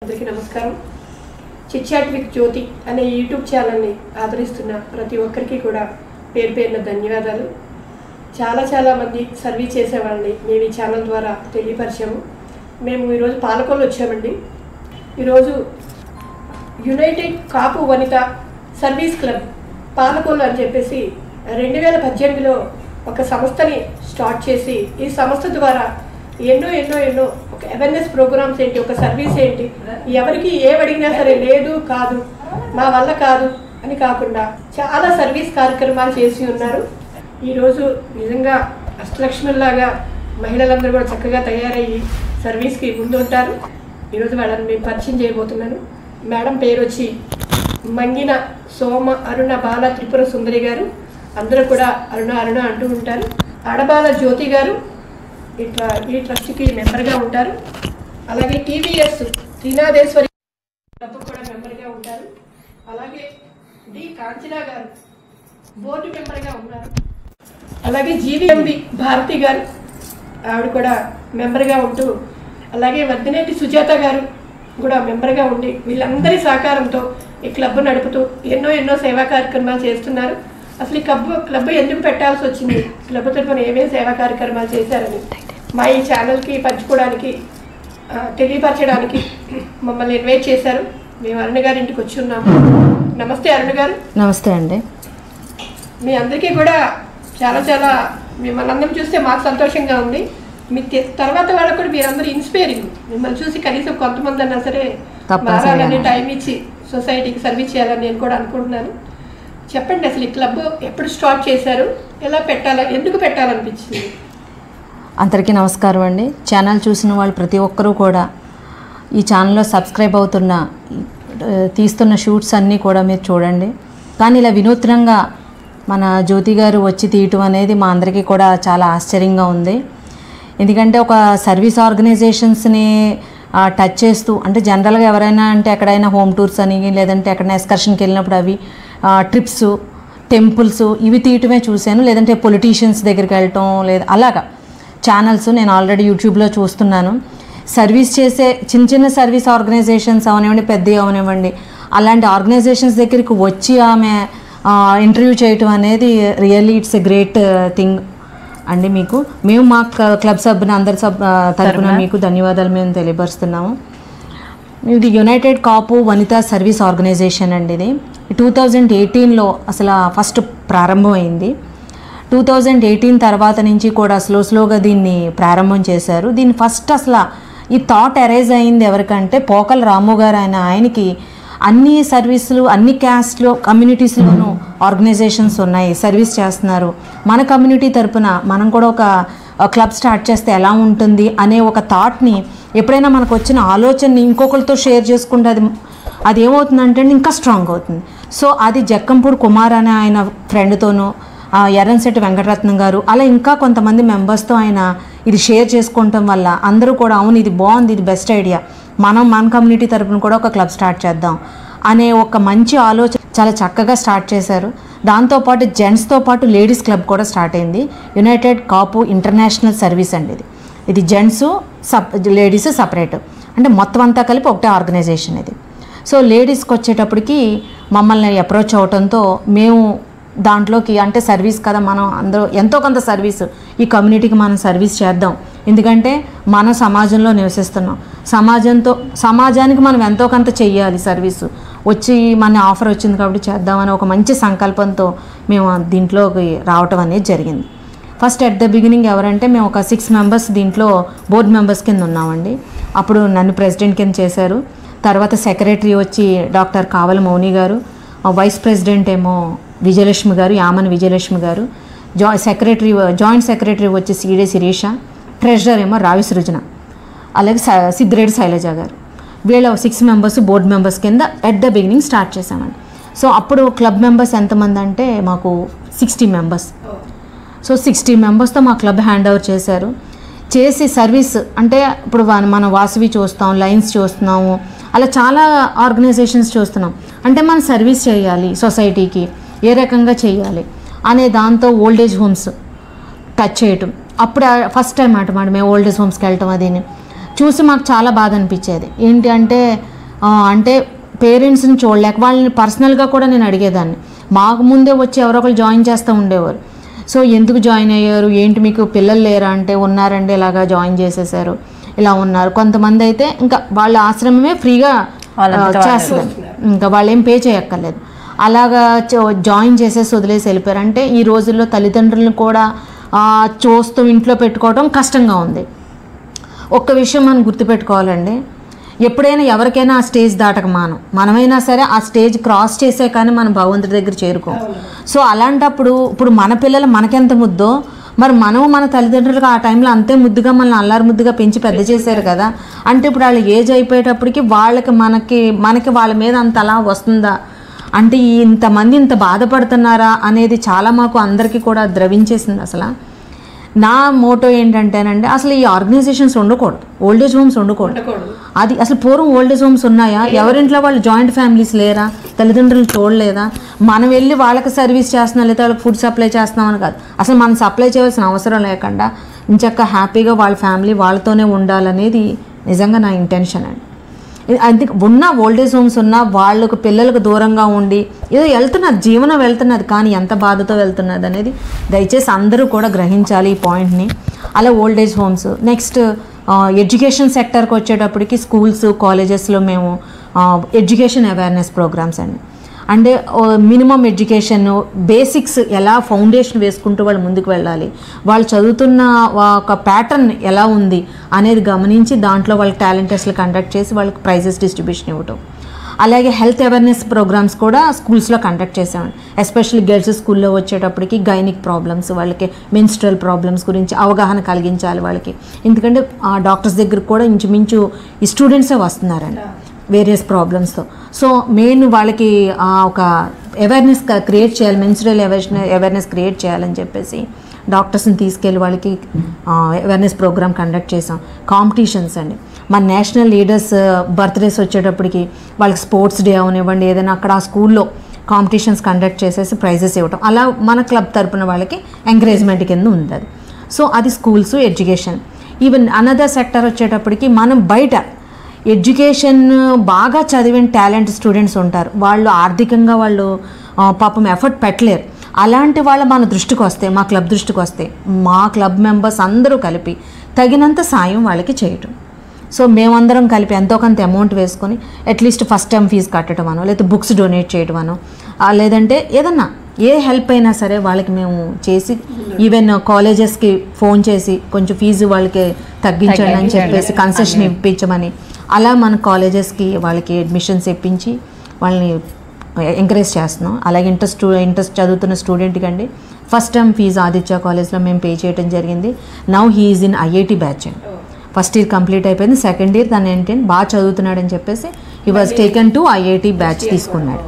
అందరికీ నమస్కారం. Chit chat with జ్యోతి అనే యూట్యూబ్ ఛానల్ని ఆదరిస్తున్న ప్రతి ఒక్కరికి కూడా పేరు పేరున ధన్యవాదాలు. చాలా మంది సర్వీస్ చేసేవాళ్ళని మేము ఈ ఛానల్ ద్వారా తెలియపరిచాము. మేము ఈరోజు పాలకొల్లు వచ్చామండి. ఈరోజు యునైటెడ్ కాపు వనిత సర్వీస్ క్లబ్ పాలకొల్లు అని చెప్పేసి 2018లో ఒక సంస్థని స్టార్ట్ చేసి ఈ సంస్థ ద్వారా ఎన్నో ఒక అవేర్నెస్ ప్రోగ్రామ్స్ ఏంటి, ఒక సర్వీస్ ఏంటి, ఎవరికి ఏమడిగినా సరే లేదు కాదు మా వల్ల కాదు అని కాకుండా చాలా సర్వీస్ కార్యక్రమాలు చేసి ఉన్నారు. ఈరోజు నిజంగా అష్టలక్ష్మిలాగా మహిళలందరూ కూడా చక్కగా తయారయ్యి సర్వీస్కి ముందు ఉంటారు. ఈరోజు వాళ్ళని మేము పరిచయం చేయబోతున్నాను. మేడం పేరు వచ్చి మంగిన సోమ అరుణ బాల త్రిపుర సుందరి గారు. అందరూ కూడా అరుణ అంటూ ఉంటారు. అడబాల జ్యోతి గారు ఇట్లా ఈ ట్రస్ట్కి మెంబర్గా ఉంటారు. అలాగే టీవీఎస్ శ్రీనాథేశ్వరి కూడా మెంబర్గా ఉంటారు. అలాగే డి కాంచనా గారు బోర్డు మెంబర్గా ఉన్నారు. అలాగే జీవీఎంబి భారతి గారు ఆవిడ కూడా మెంబర్గా ఉంటూ, అలాగే వద్దినేటి సుజాత గారు కూడా మెంబర్గా ఉండి వీళ్ళందరి సహకారంతో ఈ క్లబ్ నడుపుతూ ఎన్నో సేవా కార్యక్రమాలు చేస్తున్నారు. అసలు ఈ క్లబ్ ఎందుకు పెట్టాల్సి వచ్చింది, క్లబ్ తరఫున ఏమేమి సేవా కార్యక్రమాలు చేశారని మా ఈ ఛానల్కి పంచుకోవడానికి తెలియపరచడానికి మమ్మల్ని ఇన్వైట్ చేశారు. మేము అరుణ గారి ఇంటికి వచ్చి ఉన్నాము. నమస్తే అరుణ గారు. నమస్తే అండి. మీ అందరికీ కూడా చాలా మిమ్మల్ని అందరం చూస్తే మాకు సంతోషంగా ఉంది. మీ తర్వాత వాళ్ళకు కూడా మీరందరూ ఇన్స్పైరింగ్. మిమ్మల్ని చూసి కనీసం కొంతమంది అన్నా సరే మారాలని, టైం ఇచ్చి సొసైటీకి సర్వీస్ చేయాలని నేను కూడా అనుకుంటున్నాను. చెప్పండి, అసలు ఈ క్లబ్ ఎప్పుడు స్టార్ట్ చేశారు, ఎలా ఎందుకు పెట్టాలనిపించింది? అందరికీ నమస్కారం అండి. ఛానల్ చూసిన వాళ్ళు ప్రతి ఒక్కరూ కూడా ఈ ఛానల్లో సబ్స్క్రైబ్ అవుతున్న తీస్తున్న షూట్స్ అన్నీ కూడా మీరు చూడండి. కానీ ఇలా వినూత్నంగా మన జ్యోతి గారు వచ్చి తీయటం అనేది మా అందరికీ కూడా చాలా ఆశ్చర్యంగా ఉంది. ఎందుకంటే ఒక సర్వీస్ ఆర్గనైజేషన్స్ని టచ్ చేస్తూ, అంటే జనరల్గా ఎవరైనా అంటే ఎక్కడైనా హోమ్ టూర్స్ అని, లేదంటే ఎక్కడైనా ఎక్స్కర్షన్కి వెళ్ళినప్పుడు అవి ట్రిప్స్, టెంపుల్స్ ఇవి తీయటమే చూశాను. లేదంటే పొలిటీషియన్స్ దగ్గరికి వెళ్ళటం, లేదా అలాగా ఛానల్స్ నేను ఆల్రెడీ యూట్యూబ్లో చూస్తున్నాను. సర్వీస్ చేసే చిన్న సర్వీస్ ఆర్గనైజేషన్స్ అవనివ్వండి, పెద్దవి అవనివ్వండి, అలాంటి ఆర్గనైజేషన్స్ దగ్గరికి వచ్చి ఆమె ఇంటర్వ్యూ చేయటం అనేది really it's a great thing అండి. మేము మా క్లబ్ సభ్యుని అందరి తరపున మీకు ధన్యవాదాలు మేము తెలియపరుస్తున్నాము. ఇది యునైటెడ్ కాపు వనిత సర్వీస్ ఆర్గనైజేషన్ అండి. ఇది 2018లో అసలు ఫస్ట్ ప్రారంభమైంది. 2018 తర్వాత నుంచి కూడా స్లోగా దీన్ని ప్రారంభం చేశారు. దీన్ని ఫస్ట్ అసలు ఈ థాట్ అరైజ్ అయింది ఎవరికంటే పోకల రాము గారు. ఆయనకి అన్ని సర్వీసులు, అన్ని క్యాస్ట్లో, కమ్యూనిటీస్లోనూ ఆర్గనైజేషన్స్ ఉన్నాయి, సర్వీస్ చేస్తున్నారు. మన కమ్యూనిటీ తరపున మనం కూడా ఒక క్లబ్ స్టార్ట్ చేస్తే ఎలా ఉంటుంది అనే ఒక థాట్ని, ఎప్పుడైనా మనకు వచ్చిన ఆలోచనని ఇంకొకరితో షేర్ చేసుకుంటే అది ఏమవుతుందంటే ఇంకా స్ట్రాంగ్ అవుతుంది. సో అది జక్కంపూడి కుమార్ అనే ఆయన ఫ్రెండ్తోనూ, ఎర్రంశెట్టి వెంకటరత్నం గారు, అలా ఇంకా కొంతమంది మెంబర్స్తో ఆయన ఇది షేర్ చేసుకోవటం వల్ల అందరూ కూడా అవును ఇది బాగుంది, ఇది బెస్ట్ ఐడియా, మన కమ్యూనిటీ తరపున కూడా ఒక క్లబ్ స్టార్ట్ చేద్దాం అనే ఒక మంచి ఆలోచన చాలా చక్కగా స్టార్ట్ చేశారు. దాంతోపాటు జెంట్స్తో పాటు లేడీస్ క్లబ్ కూడా స్టార్ట్ అయింది. యునైటెడ్ కాపు ఇంటర్నేషనల్ సర్వీస్ అండి. ఇది జెంట్స్ లేడీస్ సపరేట్, అంటే మొత్తం అంతా కలిపి ఒకటే ఆర్గనైజేషన్ ఇది. సో లేడీస్కి వచ్చేటప్పటికి మమ్మల్ని అప్రోచ్ అవడంతో మేము దాంట్లోకి, అంటే సర్వీస్ కదా, మనం అందరూ ఎంతో కొంత సర్వీస్ ఈ కమ్యూనిటీకి మనం సర్వీస్ చేద్దాం. ఎందుకంటే మన సమాజంలో నివసిస్తున్నాం, సమాజానికి మనం ఎంతో కొంత చెయ్యాలి సర్వీసు. వచ్చి మన ఆఫర్ వచ్చింది కాబట్టి చేద్దామని ఒక మంచి సంకల్పంతో మేము దీంట్లోకి రావటం అనేది జరిగింది. ఫస్ట్ ఎట్ ద బిగినింగ్ ఎవరంటే మేము ఒక 6 మెంబర్స్ దీంట్లో బోర్డు మెంబర్స్ కింద ఉన్నామండి. అప్పుడు నన్ను ప్రెసిడెంట్ కింద చేశారు. తర్వాత సెక్రటరీ వచ్చి డాక్టర్ కావల మౌని గారు, వైస్ ప్రెసిడెంట్ ఏమో విజయలక్ష్మి గారు, యామన్ విజయలక్ష్మి గారు, జాయింట్ సెక్రటరీ వచ్చి సిడే శిరీష, ట్రెజరర్ ఏమో రావి సృజన, అలాగే సిద్ధిరెడ్డి శైలజ గారు. వీళ్ళ 6 మెంబర్స్ బోర్డు మెంబర్స్ కింద ఎట్ ద బిగినింగ్ స్టార్ట్ చేసామండి. సో అప్పుడు క్లబ్ మెంబర్స్ ఎంతమంది అంటే మాకు 60 మెంబర్స్. సో 60 మెంబర్స్తో మా క్లబ్ హ్యాండ్ ఓవర్ చేసి సర్వీస్, అంటే ఇప్పుడు మనం వాసవి చూస్తాం, లైన్స్ చూస్తున్నాము, అలా చాలా ఆర్గనైజేషన్స్ చూస్తున్నాం. అంటే మనం సర్వీస్ చేయాలి సొసైటీకి, ఏ రకంగా చేయాలి అనే దాంతో ఓల్డేజ్ హోమ్స్ టచ్ చేయటం. అప్పుడు ఫస్ట్ టైం మేము ఓల్డేజ్ హోమ్స్కి వెళ్ళటం అది చూసి మాకు చాలా బాధ అనిపించేది. ఏంటి అంటే అంటే పేరెంట్స్ని చూడలేక వాళ్ళని పర్సనల్గా కూడా నేను అడిగేదాన్ని. మాకు ముందే వచ్చి ఎవరో ఒకరు జాయిన్ చేస్తూ ఉండేవారు. సో ఎందుకు జాయిన్ అయ్యారు, ఏంటి మీకు పిల్లలు లేరా అంటే ఉన్నారండి, ఇలాగా జాయిన్ చేసేసారు, ఇలా ఉన్నారు. కొంతమంది అయితే ఇంకా వాళ్ళ ఆశ్రమమే ఫ్రీగా చేస్తారు, ఇంకా వాళ్ళు ఏం పే చేయక్కర్లేదు. అలాగా జాయిన్ చేసేసి వదిలేసి వెళ్ళిపోయారు. అంటే ఈ రోజుల్లో తల్లిదండ్రులను కూడా చూస్తూ ఇంట్లో పెట్టుకోవడం కష్టంగా ఉంది. ఒక్క విషయం మనం గుర్తుపెట్టుకోవాలండి, ఎప్పుడైనా ఎవరికైనా ఆ స్టేజ్ దాటక మనమైనా సరే ఆ స్టేజ్ క్రాస్ చేసే కానీ మనం భగవంతుడి దగ్గర చేరుకోం. సో అలాంటప్పుడు ఇప్పుడు మన పిల్లలు మనకెంత ముద్దో, మరి మనం మన తల్లిదండ్రులకు ఆ టైంలో అంతే ముద్దుగా మనల్ని అల్లారు ముద్దుగా పెంచి పెద్ద చేశారు కదా. అంటే ఇప్పుడు వాళ్ళ ఏజ్ అయిపోయేటప్పటికి మనకి వాళ్ళ మీద అంత అలా వస్తుందా, అంటే ఇంతమంది ఇంత బాధపడుతున్నారా అనేది చాలా మాకు అందరికీ కూడా ద్రవించేసింది. అసలు నా మోటో ఏంటంటేనండి, అసలు ఈ ఆర్గనైజేషన్స్ ఉండకూడదు, ఓల్డేజ్ హోమ్స్ ఉండకూడదు. అది అసలు పూర్వం ఓల్డేజ్ హోమ్స్ ఉన్నాయా, ఎవరింట్లో వాళ్ళు జాయింట్ ఫ్యామిలీస్ లేరా, తల్లిదండ్రులు చూడలేదా, మనం వెళ్ళి వాళ్ళకి సర్వీస్ చేస్తున్నాం లేదా వాళ్ళకి ఫుడ్ సప్లై చేస్తున్నాం అని కాదు, అసలు మనం సప్లై చేయాల్సిన అవసరం లేకుండా ఇంచక్క హ్యాపీగా వాళ్ళ ఫ్యామిలీ వాళ్ళతోనే ఉండాలనేది నిజంగా నా ఇంటెన్షన్ అండి. అది ఉన్న ఓల్డేజ్ హోమ్స్ ఉన్న వాళ్ళకు పిల్లలకు దూరంగా ఉండి ఏదో వెళ్తున్నది, జీవనం వెళ్తున్నది, కానీ ఎంత బాధతో వెళ్తున్నది అనేది దయచేసి అందరూ కూడా గ్రహించాలి ఈ పాయింట్ని. అలా ఓల్డేజ్ హోమ్స్. నెక్స్ట్ ఎడ్యుకేషన్ సెక్టర్కి వచ్చేటప్పటికి స్కూల్స్ కాలేజెస్లో మేము ఎడ్యుకేషన్ అవేర్నెస్ ప్రోగ్రామ్స్ అండి. అంటే మినిమం ఎడ్యుకేషన్ బేసిక్స్ ఎలా ఫౌండేషన్ వేసుకుంటూ వాళ్ళు ముందుకు వెళ్ళాలి, వాళ్ళు చదువుతున్న ఒక ప్యాటర్న్ ఎలా ఉంది అనేది గమనించి దాంట్లో వాళ్ళకి టాలెంట్ టెస్ట్లు కండక్ట్ చేసి వాళ్ళకి ప్రైజెస్ డిస్ట్రిబ్యూషన్ ఇవ్వటం. అలాగే హెల్త్ అవేర్నెస్ ప్రోగ్రామ్స్ కూడా స్కూల్స్లో కండక్ట్ చేసామండి. ఎస్పెషల్లీ గర్ల్స్ స్కూల్లో వచ్చేటప్పటికి గైనిక్ ప్రాబ్లమ్స్, వాళ్ళకి మెన్స్ట్రల్ ప్రాబ్లమ్స్ గురించి అవగాహన కలిగించాలి వాళ్ళకి. ఎందుకంటే డాక్టర్స్ దగ్గరకు కూడా ఇంచుమించు ఈ స్టూడెంట్సే వస్తున్నారండి వేరియస్ ప్రాబ్లమ్స్తో. సో మెయిన్ వాళ్ళకి ఒక అవేర్నెస్ క్రియేట్ చేయాలి, మెన్స్ట్రల్ అవేర్నెస్ క్రియేట్ చేయాలని చెప్పేసి డాక్టర్స్ని తీసుకెళ్ళి వాళ్ళకి అవేర్నెస్ ప్రోగ్రామ్ కండక్ట్ చేసాం. కాంపిటీషన్స్ అండి, మన నేషనల్ లీడర్స్ బర్త్డేస్ వచ్చేటప్పటికి వాళ్ళకి స్పోర్ట్స్ డే అవనివ్వండి, ఏదైనా అక్కడ ఆ స్కూల్లో కాంపిటీషన్స్ కండక్ట్ చేసేసి ప్రైజెస్ ఇవ్వటం, అలా మన క్లబ్ తరపున వాళ్ళకి ఎంకరేజ్మెంట్ కింద ఉంది అది. సో అది schools, education. Even another sector వచ్చేటప్పటికి మనం బయట ఎడ్యుకేషన్ బాగా చదివిన టాలెంట్ స్టూడెంట్స్ ఉంటారు, వాళ్ళు ఆర్థికంగా వాళ్ళు పాపం ఎఫర్ట్ పెట్టలేరు. అలాంటి వాళ్ళు మన దృష్టికి వస్తే, మా క్లబ్ దృష్టికి వస్తే, మా క్లబ్ మెంబర్స్ అందరూ కలిపి తగినంత సాయం వాళ్ళకి చేయటం. సో మేమందరం కలిపి ఎంతో కొంత అమౌంట్ వేసుకొని అట్లీస్ట్ ఫస్ట్ టైం ఫీజు కట్టడం అనో, లేకపోతే బుక్స్ డొనేట్ చేయడం అనో, లేదంటే ఏదన్నా ఏ హెల్ప్ అయినా సరే వాళ్ళకి మేము చేసి, ఈవెన్ కాలేజెస్కి ఫోన్ చేసి కొంచెం ఫీజు వాళ్ళకి తగ్గించండి అని చెప్పేసి కన్సెషన్ ఇప్పించమని, అలా మన కాలేజెస్కి వాళ్ళకి అడ్మిషన్స్ ఇప్పించి వాళ్ళని ఎంకరేజ్ చేస్తున్నాం. అలాగే ఇంట్రెస్ట్ చదువుతున్న స్టూడెంట్కి అండి ఫస్ట్ టైం ఫీజు ఆదిత్య కాలేజ్లో మేము పే చేయడం జరిగింది. Now he is in IIT batch అండి. ఫస్ట్ ఇయర్ కంప్లీట్ అయిపోయింది, సెకండ్ ఇయర్ తను ఏంటంటే బాగా చదువుతున్నాడని చెప్పేసి he was taken to IIT batch తీసుకున్నాడు.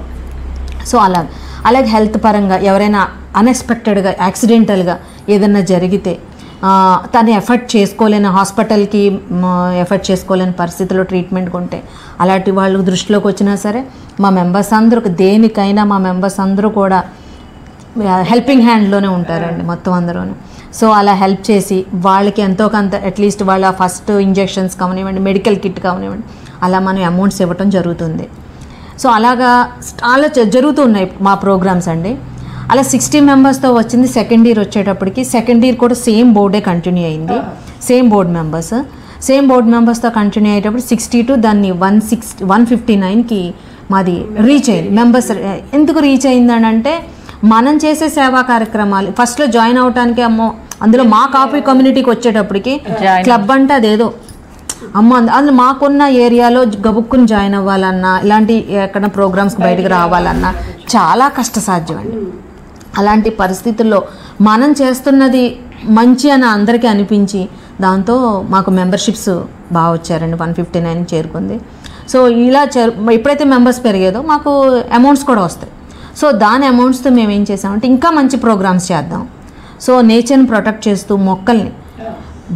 సో అలాగే హెల్త్ పరంగా ఎవరైనా అన్ఎక్స్పెక్టెడ్గా యాక్సిడెంటల్గా ఏదైనా జరిగితే తను ఎఫర్ట్ చేసుకోలేని హాస్పిటల్కి ఎఫర్ట్ చేసుకోలేని పరిస్థితిలో ట్రీట్మెంట్ ఉంటే అలాంటి వాళ్ళు దృష్టిలోకి వచ్చినా సరే మా మెంబర్స్ అందరూ దేనికైనా మా మెంబర్స్ అందరూ కూడా హెల్పింగ్ హ్యాండ్లోనే ఉంటారండి మొత్తం అందరూ. సో అలా హెల్ప్ చేసి వాళ్ళకి ఎంతో కొంత అట్లీస్ట్ వాళ్ళ ఫస్ట్ ఇంజెక్షన్స్ కానివ్వండి, మెడికల్ కిట్ కానివ్వండి, అలా మనం అమౌంట్స్ ఇవ్వటం జరుగుతుంది. సో అలాగా చాలా జరుగుతున్నాయి మా ప్రోగ్రామ్స్ అండి. అలా 60 మెంబర్స్తో వచ్చింది. సెకండ్ ఇయర్ వచ్చేటప్పటికి సెకండ్ ఇయర్ కూడా సేమ్ బోర్డే కంటిన్యూ అయింది, సేమ్ బోర్డ్ మెంబర్స్తో కంటిన్యూ అయ్యేటప్పుడు 62 దాన్ని 159కి మాది రీచ్ అయింది మెంబర్స్. ఎందుకు రీచ్ అయిందని అంటే మనం చేసే సేవా కార్యక్రమాలు ఫస్ట్లో జాయిన్ అవడానికి అందులో మా కాపీ కమ్యూనిటీకి వచ్చేటప్పటికి క్లబ్ అంటే అదేదో అందులో మాకున్న ఏరియాలో గబుక్కుని జాయిన్ అవ్వాలన్నా, ఇలాంటి ఎక్కడ ప్రోగ్రామ్స్కి బయటకు రావాలన్నా చాలా కష్టసాధ్యం అండి. అలాంటి పరిస్థితుల్లో మనం చేస్తున్నది మంచి అని అందరికీ అనిపించి దాంతో మాకు మెంబర్షిప్స్ బాగా వచ్చారండి, 159 చేరుకుంది. సో ఇలా ఎప్పుడైతే మెంబర్స్ పెరిగేదో మాకు అమౌంట్స్ కూడా వస్తాయి. సో దాని అమౌంట్స్తో మేము ఏం చేసామంటే ఇంకా మంచి ప్రోగ్రామ్స్ చేద్దాం. సో నేచర్ని ప్రొటెక్ట్ చేస్తూ మొక్కల్ని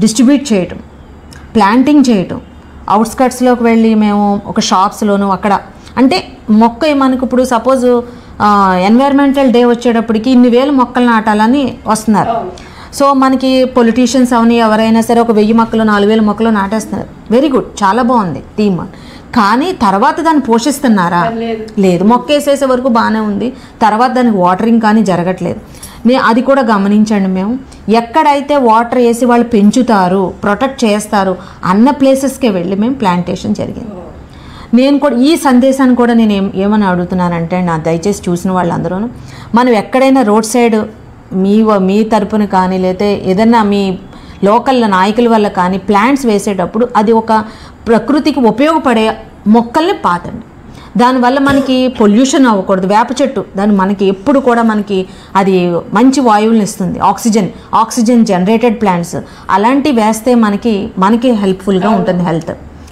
డిస్ట్రిబ్యూట్ చేయటం, ప్లాంటింగ్ చేయటం, అవుట్స్కట్స్లోకి వెళ్ళి మేము ఒక షాప్స్లోను అక్కడ అంటే మొక్క మనకు ఇప్పుడు సపోజ్ ఎన్వైర్మెంటల్ డే వచ్చేటప్పటికి ఇన్ని వేల మొక్కలు నాటాలని వస్తున్నారు. సో మనకి పొలిటీషియన్స్ అవని ఎవరైనా సరే ఒక 1000 మొక్కలు 4000 మొక్కలు నాటేస్తున్నారు. వెరీ గుడ్, చాలా బాగుంది థీమ్. కానీ తర్వాత దాన్ని పోషిస్తున్నారా? లేదు. మొక్క వేసేసే వరకు బాగానే ఉంది, తర్వాత దానికి వాటరింగ్ కానీ జరగట్లేదు. అది కూడా గమనించండి. మేము ఎక్కడైతే వాటర్ వేసి వాళ్ళు పెంచుతారు, ప్రొటెక్ట్ చేస్తారు అన్న ప్లేసెస్కే వెళ్ళి మేము ప్లాంటేషన్ జరిగింది. నేను కూడా ఈ సందేశాన్ని కూడా నేను ఏమని అడుగుతున్నానంటే, నా దయచేసి చూసిన వాళ్ళందరూ, మనం ఎక్కడైనా రోడ్ సైడ్ మీ తరపున కానీ లేకపోతే ఏదన్నా మీ లోకల్ నాయకుల వల్ల కానీ ప్లాంట్స్ వేసేటప్పుడు అది ఒక ప్రకృతికి ఉపయోగపడే మొక్కల్ని పాతండి. దానివల్ల మనకి పొల్యూషన్ అవ్వకూడదు. వేప చెట్టు దాన్ని మనకి ఎప్పుడు కూడా మనకి అది మంచి వాయువులను ఇస్తుంది, ఆక్సిజన్ జనరేటెడ్ ప్లాంట్స్ అలాంటివి వేస్తే మనకి హెల్ప్ఫుల్గా ఉంటుంది.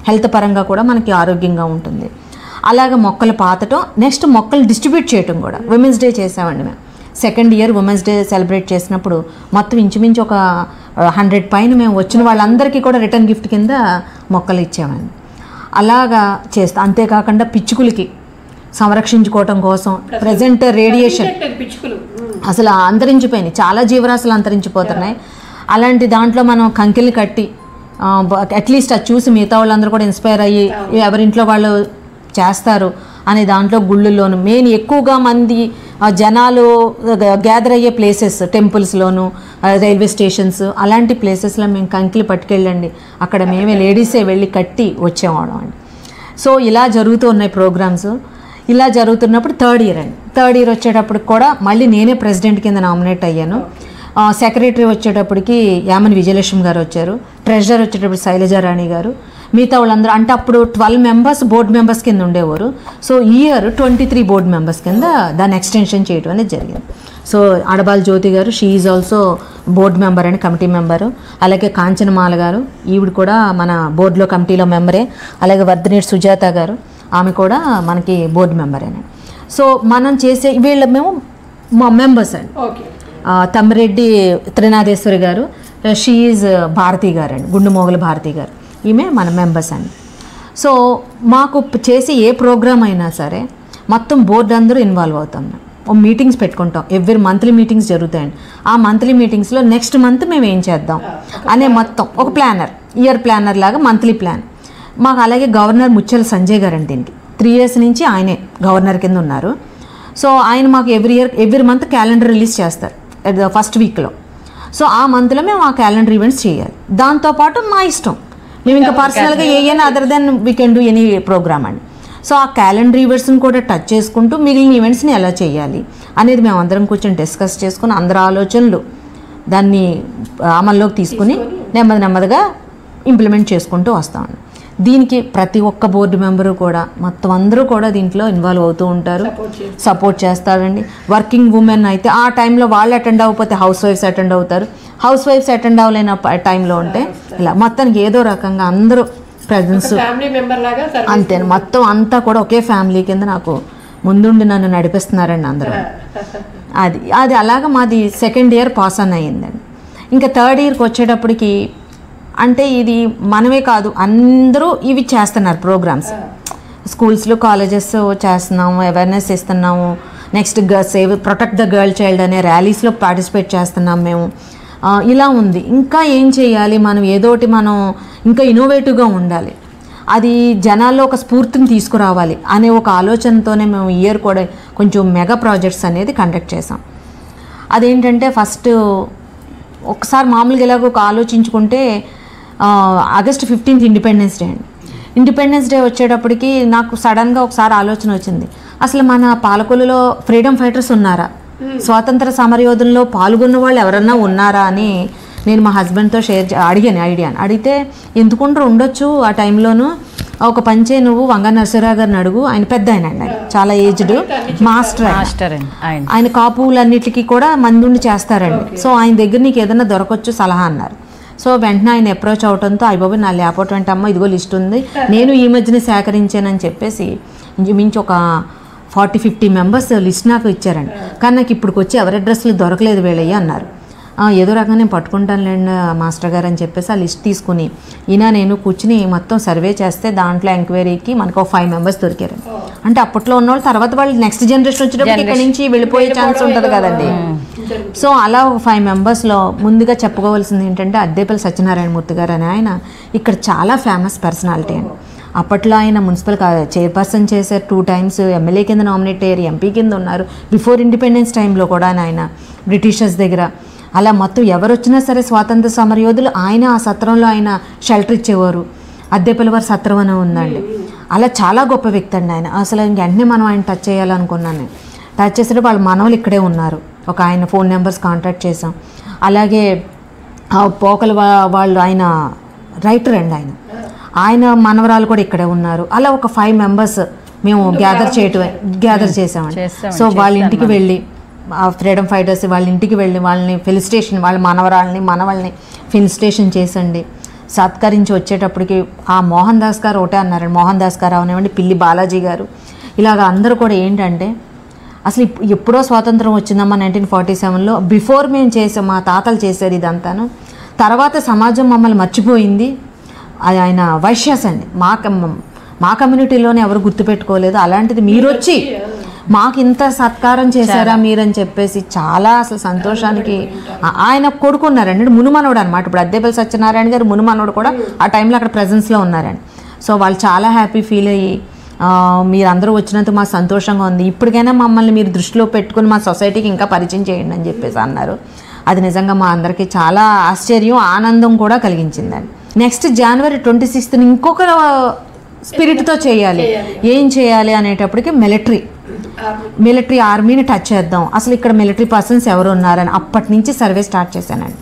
హెల్త్ పరంగా కూడా మనకి ఆరోగ్యంగా ఉంటుంది. అలాగే మొక్కలు పాతటం, నెక్స్ట్ మొక్కలు డిస్ట్రిబ్యూట్ చేయటం కూడా. విమెన్స్ డే చేసామండి మేము. Second year women's day celebrate చేసినప్పుడు మొత్తం ఇంచుమించు ఒక 100 పైన మేము వచ్చిన వాళ్ళందరికీ కూడా రిటర్న్ గిఫ్ట్ కింద మొక్కలు ఇచ్చామండి. అలాగా చేస్తాం. అంతేకాకుండా పిచ్చుకులకి సంరక్షించుకోవటం కోసం ప్రజెంట్ రేడియేషన్ అసలు అంతరించిపోయినాయి, చాలా జీవరాశులు అంతరించిపోతున్నాయి. అలాంటి దాంట్లో మనం కంకిలు కట్టి అట్లీస్ట్ అది చూసి మిగతా వాళ్ళందరూ కూడా ఇన్స్పైర్ అయ్యి ఎవరింట్లో వాళ్ళు చేస్తారు అనే దాంట్లో గుళ్ళల్లోనూ మెయిన్ ఎక్కువగా మంది జనాలు గ్యాదర్ అయ్యే ప్లేసెస్, టెంపుల్స్లోను, రైల్వే స్టేషన్స్ అలాంటి ప్లేసెస్లో మేము కంకిలు పట్టుకెళ్ళండి, అక్కడ మేమే లేడీసే వెళ్ళి కట్టి వచ్చేవాళ్ళం అండి. సో ఇలా జరుగుతూ ఉన్నాయి ప్రోగ్రామ్స్. ఇలా జరుగుతున్నప్పుడు థర్డ్ ఇయర్ వచ్చేటప్పుడు కూడా మళ్ళీ నేనే ప్రెసిడెంట్ కింద నామినేట్ అయ్యాను. సెక్రటరీ వచ్చేటప్పటికి యామని విజయలక్ష్మి గారు వచ్చారు, ట్రెజరర్ వచ్చేటప్పుడు శైలజారాణి గారు, మిగతా వాళ్ళందరూ అంటే అప్పుడు 12 మెంబర్స్ బోర్డు మెంబర్స్ కింద ఉండేవారు. సో ఈ ఇయర్ 23 బోర్డు మెంబర్స్ కింద దాన్ని ఎక్స్టెన్షన్ చేయడం అనేది జరిగింది. సో అడబాల్ జ్యోతి గారు, she is also board member and committee member. అలాగే కాంచనమాల గారు, ఈవిడ కూడా మన బోర్డులో కమిటీలో మెంబరే. అలాగే వర్ధనేటి సుజాత గారు, ఆమె కూడా మనకి బోర్డు మెంబరేనండి. సో మనం చేసే మేము మా మెంబర్స్ అండి. తమ్మిరెడ్డి త్రినాథేశ్వరి గారు, షీ ఈజ్ భారతి గారు అండి, గుండుమోగుల భారతి గారు, ఈమె మన మెంబర్స్ అండి. సో మాకు చేసి ఏ ప్రోగ్రామ్ అయినా సరే మొత్తం బోర్డు అందరూ ఇన్వాల్వ్ అవుతాం. మీటింగ్స్ పెట్టుకుంటాం, ఎవ్రీ మంత్లీ మీటింగ్స్ జరుగుతాయండి. ఆ మంత్లీ మీటింగ్స్లో నెక్స్ట్ మంత్ మేము ఏం చేద్దాం అనే మొత్తం ఒక ఇయర్ ప్లానర్ లాగా మంత్లీ ప్లాన్ మాకు. అలాగే గవర్నర్ ముచ్చల సంజయ్ గారు అండి, దీనికి 3 years నుంచి ఆయనే గవర్నర్ కింద ఉన్నారు. సో ఆయన మాకు ఎవ్రీ మంత్ క్యాలెండర్ రిలీజ్ చేస్తారు ఫస్ట్ వీక్లో. సో ఆ మంత్లో మేము ఆ క్యాలెండర్ ఈవెంట్స్ చేయాలి. దాంతోపాటు మా ఇష్టం, మేము ఇంకా పర్సనల్గా ఏదైనా other than we can do any programme అండి. సో ఆ క్యాలెండర్ ఈవెంట్స్ని కూడా టచ్ చేసుకుంటూ మిగిలిన ఈవెంట్స్ని ఎలా చేయాలి అనేది మేము అందరం కూర్చొని డిస్కస్ చేసుకుని అందరి ఆలోచనలు దాన్ని అమల్లోకి తీసుకుని నెమ్మదిగా ఇంప్లిమెంట్ చేసుకుంటూ వస్తామండి. దీనికి ప్రతి ఒక్క బోర్డు మెంబరు కూడా మొత్తం అందరూ కూడా దీంట్లో ఇన్వాల్వ్ అవుతూ ఉంటారు, సపోర్ట్ చేస్తారండి. వర్కింగ్ ఉమెన్ అయితే ఆ టైంలో వాళ్ళు అటెండ్ అవ్వకపోతే హౌస్ వైఫ్స్ అటెండ్ అవుతారు, హౌస్ వైఫ్స్ అటెండ్ అవ్వలేని టైంలో ఉంటే ఇలా మొత్తానికి ఏదో రకంగా అందరూ ప్రజెన్స్ అంతే. మొత్తం అంతా కూడా ఒకే ఫ్యామిలీ కింద నాకు ముందుండి నన్ను నడిపిస్తున్నారండి అందరూ. అది అలాగా మాది సెకండ్ ఇయర్ పాస్ ఆన్ అయ్యిందండి. ఇంకా థర్డ్ ఇయర్కి వచ్చేటప్పటికి అంటే ఇది మనమే కాదు అందరూ ఇవి చేస్తున్నారు ప్రోగ్రామ్స్. స్కూల్స్లో కాలేజెస్ చేస్తున్నాము, అవేర్నెస్ ఇస్తున్నాము. Next protect the girl child అనే ర్యాలీస్లో పార్టిసిపేట్ చేస్తున్నాం మేము. ఇలా ఉంది. ఇంకా ఏం చేయాలి, మనం ఏదోటి మనం ఇంకా ఇన్నోవేటివ్గా ఉండాలి, అది జనాల్లో ఒక స్ఫూర్తిని తీసుకురావాలి అనే ఒక ఆలోచనతోనే మేము ఈ ఇయర్ కూడా కొంచెం మెగా ప్రాజెక్ట్స్ అనేది కండక్ట్ చేసాం. అదేంటంటే ఫస్ట్ ఒకసారి మామూలుగా ఇలాగ ఒక ఆలోచించుకుంటే ఆగస్ట్ 15th ఇండిపెండెన్స్ డే అండి. ఇండిపెండెన్స్ డే వచ్చేటప్పటికి నాకు సడన్గా ఒకసారి ఆలోచన వచ్చింది, అసలు మన పాలకొల్లులో ఫ్రీడమ్ ఫైటర్స్ ఉన్నారా, స్వాతంత్ర సమరయోధంలో పాల్గొన్న వాళ్ళు ఎవరన్నా ఉన్నారా అని నేను మా హస్బెండ్తో ఐడియాని అడిగితే ఎందుకుంటారు ఉండొచ్చు ఆ టైంలోనూ, ఒక పంచే నువ్వు వంగ నరసరావు గారిని అడుగు, ఆయన పెద్ద ఆయన చాలా ఏజ్డ్ మాస్టర్ ఆయన కాపులన్నిటికీ కూడా మందుండి చేస్తారండి. సో ఆయన దగ్గర నీకు ఏదైనా దొరకవచ్చు సలహా అన్నారు. సో వెంటనే ఆయన అప్రోచ్ అవడంతో అయ్యబాబు నా లేకపోవటం అంటే అమ్మ ఇదిగో లిస్ట్ ఉంది, నేను ఈ మధ్యన సేకరించానని చెప్పేసి ఇంచుమించు ఒక 40-50 మెంబర్స్ లిస్ట్ నాకు ఇచ్చారండి. కానీ నాకు ఇప్పటికి వచ్చి ఎవరి అడ్రస్లు దొరకలేదు వీళ్ళయ్య అన్నారు. ఏదో రకంగా నేను పట్టుకుంటానులేండి మాస్టర్ గారు అని చెప్పేసి ఆ లిస్ట్ తీసుకుని నేను కూర్చుని మొత్తం సర్వే చేస్తే దాంట్లో ఎంక్వైరీకి మనకు 5 మెంబర్స్ దొరికారు. అంటే అప్పట్లో ఉన్నవాళ్ళు తర్వాత వాళ్ళు నెక్స్ట్ జనరేషన్ వచ్చేటప్పుడు ఇక్కడ నుంచి వెళ్ళిపోయే ఛాన్స్ ఉంటుంది కదండి. సో అలా ఒక 5 మెంబర్స్లో ముందుగా చెప్పుకోవాల్సింది ఏంటంటే అద్దేపల్లి సత్యనారాయణ మూర్తి గారు అని ఆయన ఇక్కడ చాలా ఫేమస్ పర్సనాలిటీ అండి. అప్పట్లో ఆయన మున్సిపల్ చైర్పర్సన్ చేశారు, 2 times ఎమ్మెల్యే కింద నామినేట్ అయ్యారు, ఎంపీ కింద ఉన్నారు. బిఫోర్ ఇండిపెండెన్స్ టైంలో కూడా ఆయన బ్రిటిషర్స్ దగ్గర. అలా మొత్తం ఎవరు వచ్చినా సరే స్వాతంత్ర సమరయోధులు ఆయన ఆ సత్రంలో ఆయన షెల్టర్ ఇచ్చేవారు. అద్దెపల్లివారి సత్రం అని ఉందండి. అలా చాలా గొప్ప వ్యక్తి అండి ఆయన. అసలు వెంటనే మనం ఆయన టచ్ చేయాలనుకున్నాను. టచ్ చేస్తే వాళ్ళ మనవలు ఇక్కడే ఉన్నారు. ఒక ఆయన ఫోన్ నెంబర్స్ కాంటాక్ట్ చేసాం. అలాగే పోకల వాళ్ళు ఆయన రైటర్ అండి ఆయన మనవరాలు కూడా ఇక్కడే ఉన్నారు. అలా ఒక 5 members మేము గ్యాదర్ చేసామండి. సో వాళ్ళ ఇంటికి వెళ్ళి ఆ ఫ్రీడమ్ ఫైటర్స్ వాళ్ళ ఇంటికి వెళ్ళి వాళ్ళని ఫెలిసిటేషన్, వాళ్ళ మనవల్ని ఫెలిసిటేషన్ చేసండి సత్కరించి వచ్చేటప్పటికి ఆ మోహన్ దాస్ గారు ఒకటే అన్నారండి. మోహన్ దాస్ గారు అవనివ్వండి, పిల్లి బాలాజీ గారు, ఇలాగ అందరూ కూడా ఏంటంటే అసలు ఎప్పుడో స్వాతంత్రం వచ్చిందమ్మా 1947లో. బిఫోర్ మేము చేసాం, మా తాతలు చేశారు ఇదంతాను. తర్వాత సమాజం మమ్మల్ని మర్చిపోయింది. ఆయన వైశ్యాస్ అండి, మా కమ్యూనిటీలోనే ఎవరు గుర్తుపెట్టుకోలేదు. అలాంటిది మీరు వచ్చి మాకు ఇంత సత్కారం చేశారా మీరని చెప్పేసి చాలా అసలు సంతోషానికి. ఆయన కొడుకున్నారండి, మునుమనోడు అనమాట. ఇప్పుడు అద్దెపల్లి సత్యనారాయణ గారు మునుమనోడు కూడా ఆ టైంలో అక్కడ ప్రెజెన్స్లో ఉన్నారండి. సో వాళ్ళు చాలా హ్యాపీ ఫీల్ అయ్యి మీరందరూ వచ్చినందుకు మాకు సంతోషంగా ఉంది, ఇప్పటికైనా మమ్మల్ని మీరు దృష్టిలో పెట్టుకుని మా సొసైటీకి ఇంకా పరిచయం చేయండి అని చెప్పేసి అన్నారు. అది నిజంగా మా అందరికీ చాలా ఆశ్చర్యం, ఆనందం కూడా కలిగించిందండి. నెక్స్ట్ January 26th ఇంకొక స్పిరిట్తో చేయాలి. ఏం చేయాలి అనేటప్పటికి మిలిటరీ ఆర్మీని టచ్ చేద్దాం. అసలు ఇక్కడ మిలిటరీ పర్సన్స్ ఎవరు ఉన్నారని అప్పటి నుంచి సర్వే స్టార్ట్ చేశానండి.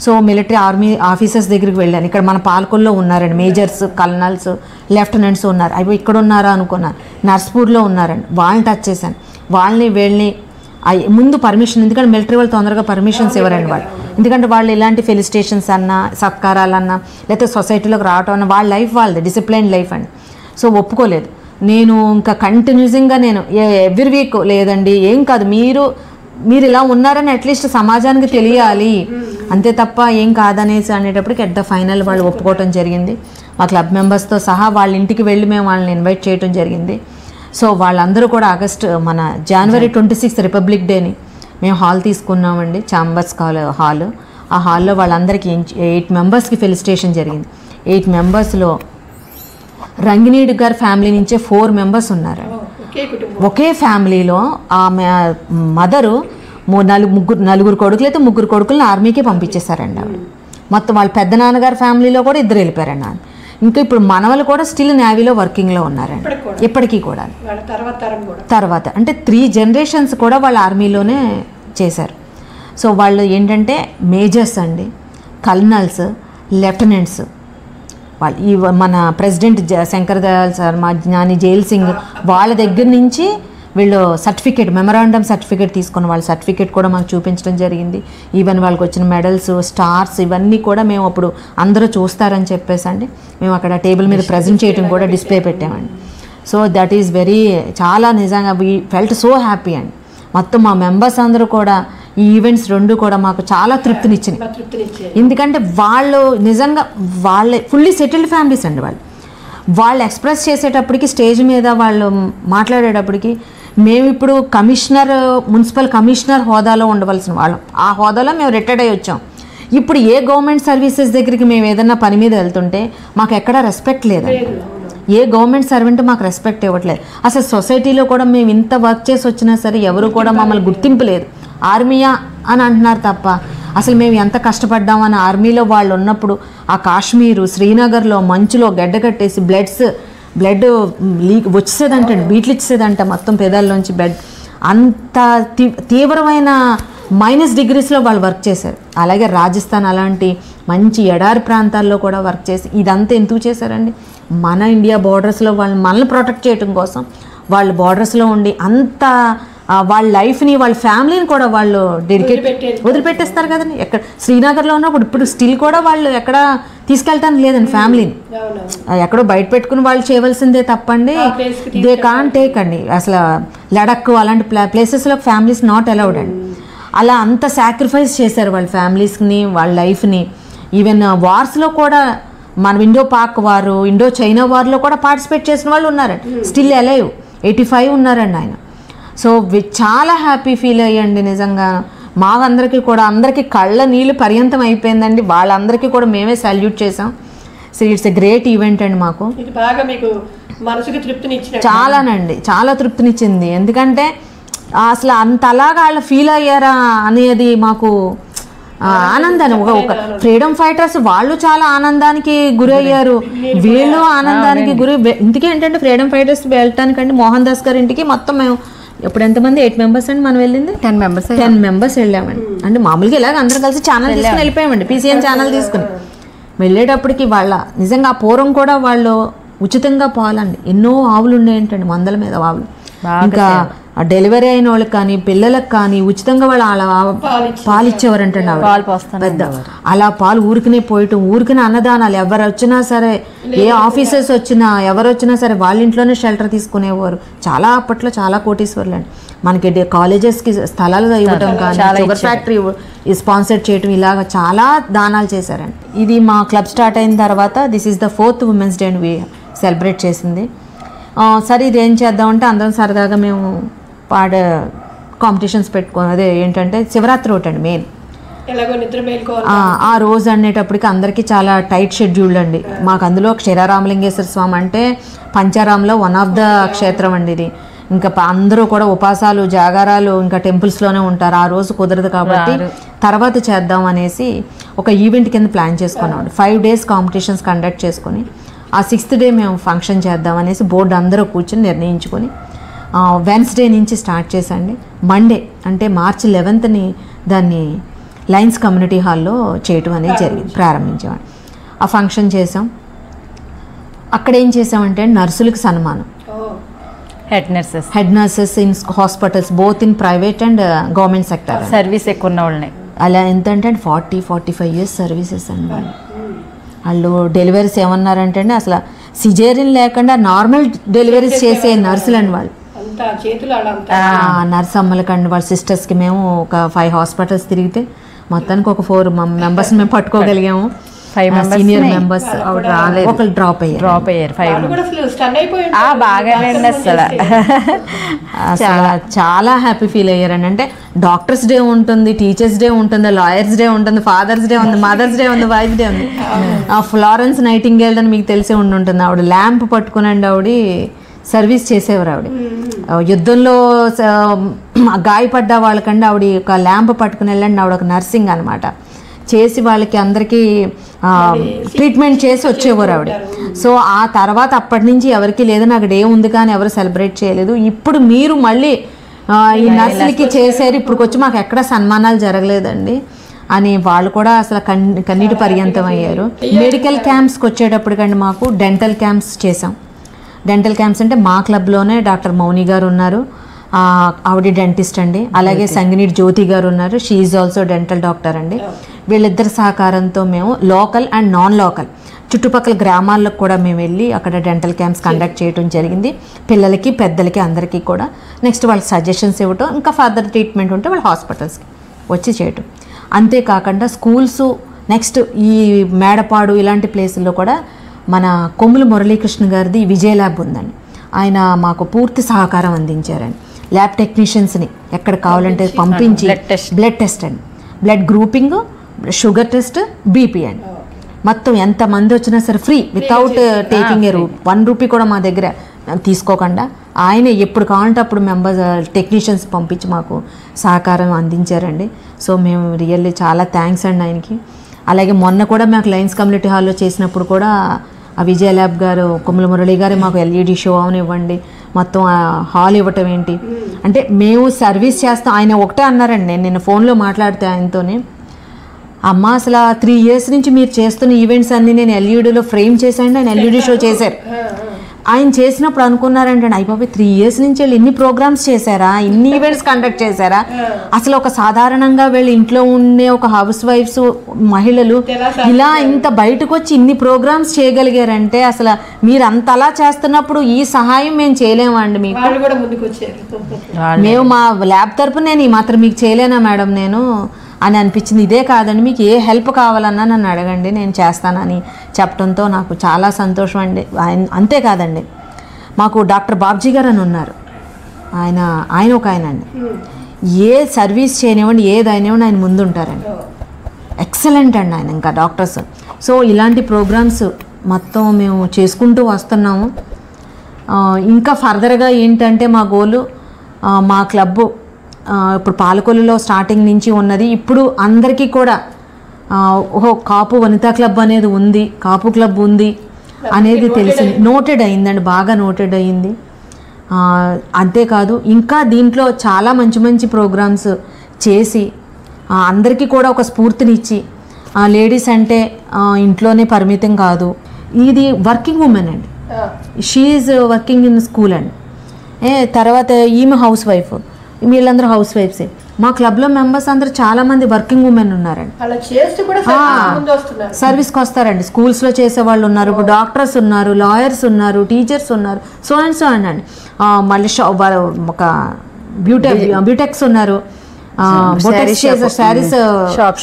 సో మిలిటరీ ఆర్మీ ఆఫీసర్స్ దగ్గరికి వెళ్ళాను. ఇక్కడ మన పాలకుల్లో ఉన్నారండి, మేజర్స్, కల్నల్స్, లెఫ్టినెంట్స్ ఉన్నారు. అవి ఇక్కడ ఉన్నారా అనుకున్నాను. నర్స్పూర్లో ఉన్నారండి, వాళ్ళని టచ్ చేశాను. వీళ్ళని ముందు పర్మిషన్, ఎందుకంటే మిలిటరీ వాళ్ళు తొందరగా పర్మిషన్స్ ఇవ్వరండి వాళ్ళు. ఎందుకంటే వాళ్ళు ఇలాంటి ఫెలిసిటేషన్స్ అన్నా, సత్కారాలన్నా, లేకపోతే సొసైటీలోకి రావటం అన్న వాళ్ళ లైఫ్ వాళ్ళది డిసిప్లైన్ లైఫ్ అండి. సో ఒప్పుకోలేదు. నేను ఇంకా కంటిన్యూసింగ్గా నేను ఎవ్రీ వీక్ లేదండి ఏం కాదు, మీరు ఇలా ఉన్నారని అట్లీస్ట్ సమాజానికి తెలియాలి అంతే తప్ప ఏం కాదనేసి అనేటప్పటికి ఎట్ ద ఫైనల్ వాళ్ళు ఒప్పుకోవటం జరిగింది. మా క్లబ్ మెంబర్స్తో సహా వాళ్ళ ఇంటికి వెళ్ళి మేము వాళ్ళని ఇన్వైట్ చేయడం జరిగింది. సో వాళ్ళందరూ కూడా మన January 26th రిపబ్లిక్ డేని మేము హాల్ తీసుకున్నామండి, చాంబర్స్ హాల్. ఆ హాల్లో వాళ్ళందరికీ 8 members ఫెలిసిటేషన్ జరిగింది. 8 members రంగినీడు గారి ఫ్యామిలీ నుంచే 4 members ఉన్నారు. ఒకే ఫ్యామిలీలో ఆమె మదరు నలుగురు కొడుకులు అయితే 3 కొడుకులను ఆర్మీకి పంపించేశారండి ఆవిడ. మొత్తం వాళ్ళ పెద్ద నాన్నగారి ఫ్యామిలీలో కూడా 2 వెళ్ళిపోయారండి ఆమె. ఇంకా ఇప్పుడు మనవలు కూడా స్టిల్ నేవీలో వర్కింగ్లో ఉన్నారండి ఇప్పటికీ కూడా. తర్వాత అంటే 3 generations కూడా వాళ్ళ ఆర్మీలోనే చేశారు. సో వాళ్ళు ఏంటంటే మేజర్స్ అండి, కల్నల్స్, లెఫ్టినెంట్స్. వాళ్ళు మన ప్రెసిడెంట్ శంకర్ దయాళ్ శర్మ, జ్ఞాని జైల్ సింగ్ వాళ్ళ దగ్గర నుంచి వీళ్ళు సర్టిఫికేట్, మెమరాండమ్ సర్టిఫికేట్ తీసుకున్న వాళ్ళ సర్టిఫికేట్ కూడా మాకు చూపించడం జరిగింది. ఈవెన్ వాళ్ళకి వచ్చిన మెడల్స్, స్టార్స్ ఇవన్నీ కూడా మేము అప్పుడు అందరూ చూస్తారని చెప్పేసి అండి మేము అక్కడ టేబుల్ మీద ప్రజెంట్ చేయడం కూడా డిస్ప్లే పెట్టామండి. సో దట్ ఈస్ చాలా నిజంగా వీ ఫెల్ట్ సో హ్యాపీ అండి. మొత్తం మా మెంబర్స్ అందరూ కూడా ఈ ఈవెంట్స్ 2 కూడా మాకు చాలా తృప్తినిచ్చినాయి. ఎందుకంటే వాళ్ళు నిజంగా వాళ్ళే ఫుల్లీ సెటిల్డ్ ఫ్యామిలీస్ అండి. వాళ్ళు ఎక్స్ప్రెస్ చేసేటప్పటికి స్టేజ్ మీద వాళ్ళు మాట్లాడేటప్పటికి మేము ఇప్పుడు మున్సిపల్ కమిషనర్ హోదాలో ఉండవలసిన వాళ్ళం, ఆ హోదాలో మేము రిటైర్డ్ అయ్యి వచ్చాం. ఇప్పుడు ఏ గవర్నమెంట్ సర్వీసెస్ దగ్గరికి మేము ఏదన్నా పని మీద వెళ్తుంటే మాకు ఎక్కడ రెస్పెక్ట్ లేదండి. ఏ గవర్నమెంట్ సర్వెంట్ మాకు రెస్పెక్ట్ ఇవ్వట్లేదు. అసలు సొసైటీలో కూడా మేము ఇంత వర్క్ చేసి వచ్చినా సరే ఎవరు కూడా మమ్మల్ని గుర్తింపు లేదు. ఆర్మీయా అని అంటున్నారు తప్ప అసలు మేము ఎంత కష్టపడ్డామని. ఆర్మీలో వాళ్ళు ఉన్నప్పుడు ఆ కాశ్మీరు, శ్రీనగర్లో మంచులో గడ్డ కట్టేసి బ్లడ్ లీక్ వచ్చేదంటే, బీట్లు ఇచ్చేదంట మొత్తం పెదాల్లోంచి బ్లడ్. అంత తీవ్రమైన -degreesలో వాళ్ళు వర్క్ చేశారు. అలాగే రాజస్థాన్ అలాంటి మంచి ఎడారి ప్రాంతాల్లో కూడా వర్క్ చేసి ఇదంతా ఎందుకు చేశారండి? మన ఇండియా బోర్డర్స్లో మనల్ని ప్రొటెక్ట్ చేయడం కోసం వాళ్ళు బోర్డర్స్లో ఉండి అంత వాళ్ళ లైఫ్ని, వాళ్ళ ఫ్యామిలీని కూడా వాళ్ళు వదిలిపెట్టేస్తారు కదండి. శ్రీనగర్లో ఉన్నప్పుడు ఇప్పుడు స్టిల్ కూడా వాళ్ళు ఎక్కడ తీసుకెళ్తానికి లేదండి ఫ్యామిలీని. ఎక్కడో బయట పెట్టుకుని వాళ్ళు చేయవలసిందే తప్పండి, దే కాంట్ టేక్ అండి. అసలు లడక్ అలాంటి ప్లేసెస్లో ఫ్యామిలీస్ నాట్ అలౌడ్ అండి. అలా అంత సాక్రిఫైస్ చేశారు వాళ్ళ ఫ్యామిలీస్ని, వాళ్ళ లైఫ్ని. ఈవెన్ వార్స్లో కూడా మన ఇండో-పాక్ వారు, ఇండో-చైనా వార్లో కూడా పార్టిసిపేట్ చేసిన వాళ్ళు ఉన్నారండి. స్టిల్ అలైవ్ 85 ఉన్నారండి ఆయన. సో చాలా హ్యాపీ ఫీల్ అయ్యండి నిజంగా. మా అందరికీ కళ్ళ నీళ్ళు పర్యంతం అయిపోయిందండి. వాళ్ళందరికీ కూడా మేమే సాల్యూట్ చేసాం. So it's a great event అండి మాకు. ఇది బాగా మీకు మనసుకు తృప్తిని ఇచ్చిన చాలానండి, చాలా తృప్తినిచ్చింది. ఎందుకంటే అసలు అంతలాగా వాళ్ళు ఫీల్ అయ్యారా అనేది మాకు ఆనందాన్ని, ఒక ఫ్రీడమ్ ఫైటర్స్ వాళ్ళు చాలా ఆనందానికి గురయ్యారు, వీళ్ళు ఆనందానికి గురి. ఇందుకే ఏంటంటే ఫ్రీడమ్ ఫైటర్స్ వెళ్ళటానికంటే మోహన్ దాస్ గారి ఇంటికి మొత్తం మేము ఇప్పుడు ఎంతమంది 8 మెంబర్స్ అండి మనం వెళ్ళింది, 10 మెంబర్స్ వెళ్ళామండి. అంటే మామూలుగా ఇలాగ అందరం కలిసి ఛానల్ తీసుకుని వెళ్ళిపోయామండి, PCN ఛానల్ తీసుకుని వెళ్ళేటప్పటికి వాళ్ళ నిజంగా ఆ పూర్వం కూడా వాళ్ళు ఉచితంగా పాలండి, ఎన్నో ఆవులు ఉండేయంటండి, వందల మీద ఆవులు. ఇంకా డెలివరీ అయిన వాళ్ళకి కానీ పిల్లలకు కానీ ఉచితంగా వాళ్ళు అలా పాలు ఇచ్చేవారంటండి. పెద్ద అలా పాలు ఊరికనే పోయటం, ఊరికనే అన్నదానాలు, ఎవరు వచ్చినా సరే, ఏ ఆఫీసర్స్ వచ్చినా ఎవరు వచ్చినా సరే వాళ్ళ ఇంట్లోనే షెల్టర్ తీసుకునేవారు. చాలా అప్పట్లో చాలా కోటీశ్వర్లు అండి. మనకి కాలేజెస్కి స్థలాలు ఇవ్వడం కానీ, షుగర్ ఫ్యాక్టరీ స్పాన్సర్ చేయటం, ఇలాగ చాలా దానాలు చేశారండి. ఇది మా క్లబ్ స్టార్ట్ అయిన తర్వాత this is the 4th women's day అని సెలబ్రేట్ చేసింది. సరే ఇది ఏం చేద్దామంటే అందరం సరదాగా మేము కాంపిటీషన్స్ పెట్టుకో, అదే ఏంటంటే శివరాత్రి ఒకటి అండి మెయిన్. ఆ రోజు అనేటప్పటికి అందరికీ చాలా టైట్ షెడ్యూల్ అండి. మాకు అందులో క్షీరారామలింగేశ్వర స్వామి అంటే పంచారాంలో వన్ ఆఫ్ ద క్షేత్రం అండి ఇది. ఇంకా అందరూ కూడా ఉపాసాలు జాగారాలు ఇంకా టెంపుల్స్లోనే ఉంటారు. ఆ రోజు కుదరదు కాబట్టి తర్వాత చేద్దాం అనేసి ఒక ఈవెంట్ కింద ప్లాన్ చేసుకున్నాం. 5 days కాంపిటీషన్స్ కండక్ట్ చేసుకొని ఆ 6th day మేము ఫంక్షన్ చేద్దాం అనేసి బోర్డు అందరూ కూర్చొని నిర్ణయించుకొని వెన్స్డే నుంచి స్టార్ట్ చేసండి. మండే అంటే March 11th దాన్ని లయన్స్ కమ్యూనిటీ హాల్లో చేయటం అనేది జరిగింది, ప్రారంభించామండి. ఆ ఫంక్షన్ చేసాం. అక్కడ ఏం చేసామంటే నర్సులకు సన్మానం, head nurses in hospitals both in private and government sector, service ఎక్కువ ఉన్న వాళ్ళని. అలా ఎంత అంటే 40-45 years సర్వీసెస్ అండి వాళ్ళు. వాళ్ళు డెలివరీస్ ఏమన్నారంటే అండి అసలు సిజేరియన్ లేకుండా నార్మల్ డెలివరీస్ చేసే నర్సులు అండి వాళ్ళు. నర్స్ అమ్మలకండి వాళ్ళ సిస్టర్స్కి మేము ఒక 5 hospitals తిరిగితే మొత్తానికి ఒక 4 members మేము పట్టుకోగలిగాము. 5 members సీనియర్ మెంబర్స్ రాలేదు, ఒకళ్ళు డ్రాప్ అయ్యారు. చాలా హ్యాపీ ఫీల్ అయ్యారండి. అంటే డాక్టర్స్ డే ఉంటుంది, టీచర్స్ డే ఉంటుంది, లాయర్స్ డే ఉంటుంది, ఫాదర్స్ డే ఉంది, మదర్స్ డే ఉంది, వైఫ్ డే ఉంది. ఫ్లారెన్స్ నైటింగేల్ అని మీకు తెలిసే ఉంటుంది. ఆవిడ ల్యాంప్ పట్టుకునండి ఆవిడ సర్వీస్ చేసేవారు. ఆవిడ యుద్ధంలో గాయపడ్డ వాళ్ళకండి ఆవిడ ఒక ల్యాంప్ పట్టుకుని వెళ్ళండి. ఆవిడ ఒక నర్సింగ్ అనమాట, చేసి వాళ్ళకి అందరికీ ట్రీట్మెంట్ చేసి వచ్చేవారు ఆవిడ. సో ఆ తర్వాత అప్పటి నుంచి ఎవరికి లేదు, నాకు డే ఉంది కానీ ఎవరు సెలబ్రేట్ చేయలేదు. ఇప్పుడు మీరు మళ్ళీ ఈ నర్సులకి చేశారు, ఇప్పుడు వచ్చి మాకు ఎక్కడ సన్మానాలు జరగలేదండి అని వాళ్ళు కూడా అసలు కన్నీటి పర్యంతం అయ్యారు. మెడికల్ క్యాంప్స్కి వచ్చేటప్పటికండి మాకు డెంటల్ క్యాంప్స్ చేసాం. డెంటల్ క్యాంప్స్ అంటే మా క్లబ్లోనే డాక్టర్ మౌని గారు ఉన్నారు, ఆవిడ డెంటిస్ట్ అండి. అలాగే సంగినీటి జ్యోతి గారు ఉన్నారు, she is also dental doctor అండి. వీళ్ళిద్దరి సహకారంతో మేము లోకల్ అండ్ నాన్ లోకల్ చుట్టుపక్కల గ్రామాలకు కూడా మేము వెళ్ళి అక్కడ డెంటల్ క్యాంప్స్ కండక్ట్ చేయడం జరిగింది. పిల్లలకి పెద్దలకి అందరికీ కూడా. నెక్స్ట్ వాళ్ళకి సజెషన్స్ ఇవ్వటం, ఇంకా ఫర్దర్ ట్రీట్మెంట్ ఉంటే వాళ్ళ హాస్పిటల్స్కి వచ్చి చేయటం. అంతేకాకుండా స్కూల్స్, నెక్స్ట్ ఈ మేడపాడు ఇలాంటి ప్లేసుల్లో కూడా మన కొమ్ముల మురళీకృష్ణ గారిది విజయ ల్యాబ్ ఉందండి. ఆయన మాకు పూర్తి సహకారం అందించారండి. ల్యాబ్ టెక్నీషియన్స్ని ఎక్కడ కావాలంటే పంపించి బ్లడ్ టెస్ట్ అండి, blood grouping, sugar test, BP అండి, మొత్తం ఎంతమంది వచ్చినా సరే ఫ్రీ, వితౌట్ టేకింగ్ ఏ ₹1 కూడా మా దగ్గర తీసుకోకుండా ఆయన ఎప్పుడు కావాలంటే అప్పుడు టెక్నీషియన్స్ పంపించి మాకు సహకారం అందించారండి. సో మేము రియల్లీ చాలా థ్యాంక్స్ అండి ఆయనకి. అలాగే మొన్న కూడా మాకు లయన్స్ కమ్యూనిటీ హాల్లో చేసినప్పుడు కూడా ఆ విజయ ల్యాబ్ గారు కొమ్ముల మురళి గారు మాకు LED షో అవనివ్వండి, మొత్తం హాల్ ఇవ్వటం ఏంటి అంటే మేము సర్వీస్ చేస్తాం. ఆయన ఒకటే అన్నారండి, నేను ఫోన్లో మాట్లాడితే ఆయనతోనే, అమ్మ అసలు 3 years నుంచి మీరు చేస్తున్న ఈవెంట్స్ అన్నీ నేను LEDలో ఫ్రేమ్ చేశాను. ఆయన LED షో చేశారు. ఆయన చేసినప్పుడు అనుకున్నారంటే అయిపోయి 3 years నుంచి వెళ్ళి ఇన్ని ప్రోగ్రామ్స్ చేశారా, ఇన్ని ఈవెంట్స్ కండక్ట్ చేశారా, అసలు ఒక సాధారణంగా వెళ్ళి ఇంట్లో ఉండే ఒక హౌస్ వైఫ్స్ మహిళలు ఇలా ఇంత బయటకు వచ్చి ఇన్ని ప్రోగ్రామ్స్ చేయగలిగారంటే అసలు మీరు అంతలా చేస్తున్నప్పుడు ఈ సహాయం మేము చేయలేమండి మీకు. మేము మా ల్యాబ్ తరపున నేను ఈ మాత్రం మీకు చేయలేనా మేడం నేను అని అనిపించింది. ఇదే కాదండి, మీకు ఏ హెల్ప్ కావాలన్నా నన్ను అడగండి, నేను చేస్తానని చెప్పడంతో నాకు చాలా సంతోషం అండి. అంతేకాదండి, మాకు డాక్టర్ బాబ్జీ గారు అని ఉన్నారు, ఆయన ఒక ఆయన అండి, ఏ సర్వీస్ చేయనివ్వండి ఏదైనావ్వండి ఆయన ముందు ఉంటారండి. ఎక్సలెంట్ అండి ఆయన, ఇంకా డాక్టర్స్. సో ఇలాంటి ప్రోగ్రామ్స్ మొత్తం మేము చేసుకుంటూ వస్తున్నాము. ఇంకా ఫర్దర్గా ఏంటంటే మా గోలు, మా క్లబ్బు ఇప్పుడు పాలకొల్లులో స్టార్టింగ్ నుంచి ఉన్నది, ఇప్పుడు అందరికీ కూడా ఓహో కాపు వనితా క్లబ్ అనేది ఉంది, కాపు క్లబ్ ఉంది అనేది తెలిసింది, నోటెడ్ అయిందండి, బాగా నోటెడ్ అయ్యింది. అంతేకాదు ఇంకా దీంట్లో చాలా మంచి మంచి ప్రోగ్రామ్స్ చేసి అందరికీ కూడా ఒక స్ఫూర్తినిచ్చి, లేడీస్ అంటే ఇంట్లోనే పరిమితం కాదు, ఇది వర్కింగ్ ఉమెన్ అండి, she is working in school అండి. తర్వాత ఈమె హౌస్ వైఫ్, వీళ్ళందరూ హౌస్ వైఫ్సే. మా క్లబ్లో మెంబర్స్ అందరూ చాలామంది వర్కింగ్ ఉమెన్ ఉన్నారండి, సర్వీస్కి వస్తారండి. స్కూల్స్లో చేసేవాళ్ళు ఉన్నారు, ఇప్పుడు డాక్టర్స్ ఉన్నారు, లాయర్స్ ఉన్నారు, టీచర్స్ ఉన్నారు, సో అండ్ సో అండి. మళ్ళీ ఒక బ్యూటెక్స్ ఉన్నారు, శారీస్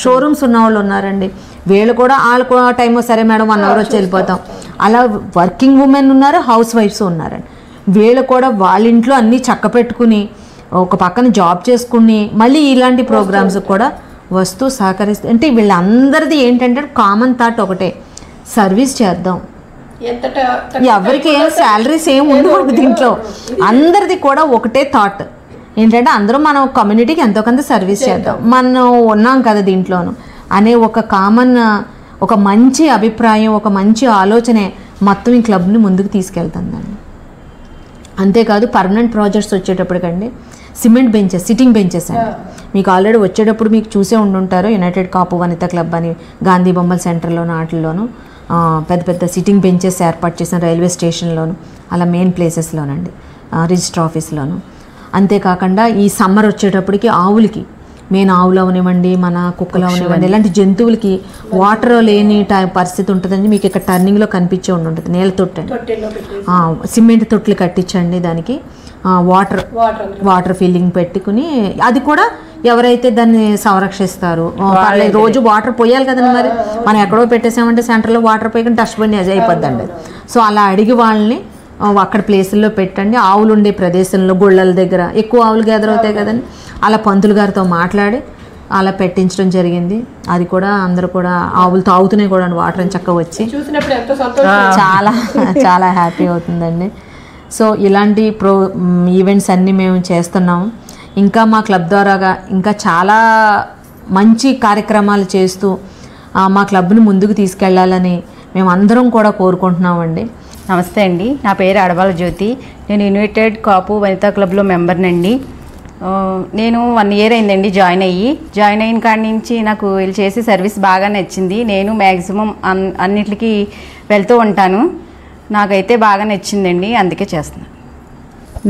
షోరూమ్స్ ఉన్న వాళ్ళు ఉన్నారండి. వీళ్ళు కూడా వాళ్ళకు టైం సరే మేడం 1 hour వచ్చి వెళ్ళిపోతాం, అలా వర్కింగ్ ఉమెన్ ఉన్నారు, హౌస్ వైఫ్స్ ఉన్నారండి. వీళ్ళు కూడా వాళ్ళ ఇంట్లో అన్నీ చక్క పెట్టుకుని ఒక పక్కన జాబ్ చేసుకుని మళ్ళీ ఇలాంటి ప్రోగ్రామ్స్ కూడా వస్తూ సహకరిస్తూ, అంటే వీళ్ళందరిది ఏంటంటే కామన్ థాట్ ఒకటే, సర్వీస్ చేద్దాం. ఎవరికి ఏం శాలరీస్ ఏం ఉండవు దీంట్లో, అందరిది కూడా ఒకటే థాట్ ఏంటంటే అందరూ మనం కమ్యూనిటీకి ఎంతో కొంత సర్వీస్ చేద్దాం, మనం ఉన్నాం కదా దీంట్లోనూ అనే ఒక కామన్, ఒక మంచి అభిప్రాయం, ఒక మంచి ఆలోచనే మొత్తం ఈ క్లబ్ని ముందుకు తీసుకెళ్తుందండి. అంతేకాదు పర్మనెంట్ ప్రాజెక్ట్స్ వచ్చేటప్పటికండి సిమెంట్ బెంచెస్, సిట్టింగ్ బెంచెస్ అండి. మీకు ఆల్రెడీ వచ్చేటప్పుడు మీకు చూసే ఉండుంటారు, యునైటెడ్ కాపు వనితా క్లబ్ అని గాంధీ బొమ్మల సెంటర్లోను వాటిల్లోనూ పెద్ద పెద్ద సిట్టింగ్ బెంచెస్ ఏర్పాటు చేసిన రైల్వే స్టేషన్లోను, అలా మెయిన్ ప్లేసెస్లోనండి, రిజిస్టర్ ఆఫీస్లోను. అంతేకాకుండా ఈ సమ్మర్ వచ్చేటప్పటికి ఆవులకి, మెయిన్ ఆవులు అవనివ్వండి, మన కుక్కలు అవనివ్వండి, ఇలాంటి జంతువులకి వాటర్ లేని పరిస్థితి ఉంటుందండి. మీకు ఇక్కడ టర్నింగ్లో కనిపించే ఉంటుంది నీళ్ళ తొట్టి, సిమెంట్ తొట్లు కట్టించండి, దానికి వాటర్ ఫిల్లింగ్ పెట్టుకుని, అది కూడా ఎవరైతే దాన్ని సంరక్షిస్తారు, రోజు వాటర్ పోయాలి కదండి, మరి మనం ఎక్కడో పెట్టేసామంటే సెంటర్లో వాటర్ పోయి డస్ట్బిన్ అయిపోద్దండి. సో అలా అడిగి వాళ్ళని అక్కడ ప్లేసుల్లో పెట్టండి. ఆవులు ఉండే ప్రదేశంలో గుళ్ళల దగ్గర ఎక్కువ ఆవులు గ్యాదర్ అవుతాయి కదండి, అలా పంతులు గారితో మాట్లాడి అలా పెట్టించడం జరిగింది. అది కూడా అందరూ కూడా ఆవులు తాగుతున్నాయి కూడా వాటర్ అని చక్కగా వచ్చి చాలా చాలా హ్యాపీ అవుతుందండి. సో ఇలాంటి ఈవెంట్స్ అన్నీ మేము చేస్తున్నాము. ఇంకా మా క్లబ్ ద్వారాగా ఇంకా చాలా మంచి కార్యక్రమాలు చేస్తూ మా క్లబ్ని ముందుకు తీసుకెళ్లాలని మేము అందరం కూడా కోరుకుంటున్నామండి. నమస్తే అండి, నా పేరు అడవాల జ్యోతి. నేను యునైటెడ్ కాపు వనితా క్లబ్లో మెంబర్నండి. నేను 1 year అయిందండి జాయిన్ అయిన కాడి నుంచి నాకు వీళ్ళు చేసే సర్వీస్ బాగా నచ్చింది. నేను మ్యాక్సిమం అన్నిటికీ వెళ్తూ ఉంటాను, నాకైతే బాగా నచ్చిందండి, అందుకే చేస్తున్నాను.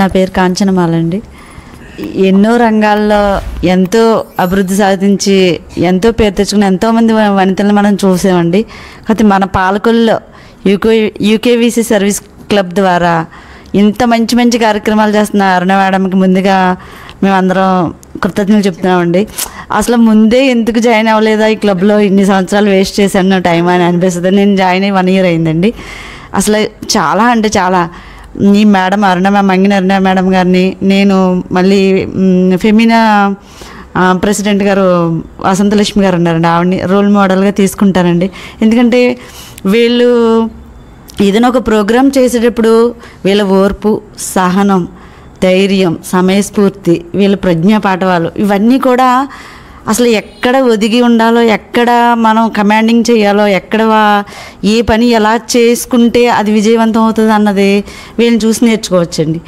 నా పేరు కాంచనమాలండి. ఎన్నో రంగాల్లో ఎంతో అభివృద్ధి సాధించి ఎంతో పేరు తెచ్చుకుని ఎంతోమంది వనితలను మనం చూసామండి. కాకపోతే మన పాలకొల్లో యూకేవీసీ సర్వీస్ క్లబ్ ద్వారా ఇంత మంచి మంచి కార్యక్రమాలు చేస్తున్న అరుణ మేడంకి ముందుగా మేమందరం కృతజ్ఞతలు చెప్తున్నామండి. అసలు ముందే ఎందుకు జాయిన్ అవ్వలేదా ఈ క్లబ్లో, ఇన్ని సంవత్సరాలు వేస్ట్ చేశాను టైం అని అనిపిస్తుంది. నేను జాయిన్ అయ్యి 1 year అయిందండి. అసలు చాలా అంటే చాలా ఈ మేడం మంగిన అరుణ మేడం గారిని నేను మళ్ళీ ఫెమినా ప్రెసిడెంట్ గారు వసంతలక్ష్మి గారు ఉన్నారండి, ఆవిడని రోల్ మోడల్గా తీసుకుంటానండి. ఎందుకంటే వీళ్ళు ఏదైనా ఒక ప్రోగ్రాం చేసేటప్పుడు వీళ్ళ ఓర్పు, సహనం, ధైర్యం, సమయస్ఫూర్తి, వీళ్ళ ప్రజ్ఞా పాఠవాలు ఇవన్నీ కూడా అసలు ఎక్కడ ఒదిగి ఉండాలో, ఎక్కడ మనం కమాండింగ్ చేయాలో, ఎక్కడ ఏ పని ఎలా చేసుకుంటే అది విజయవంతం అవుతుంది అన్నది వీళ్ళని చూసి నేర్చుకోవచ్చండి.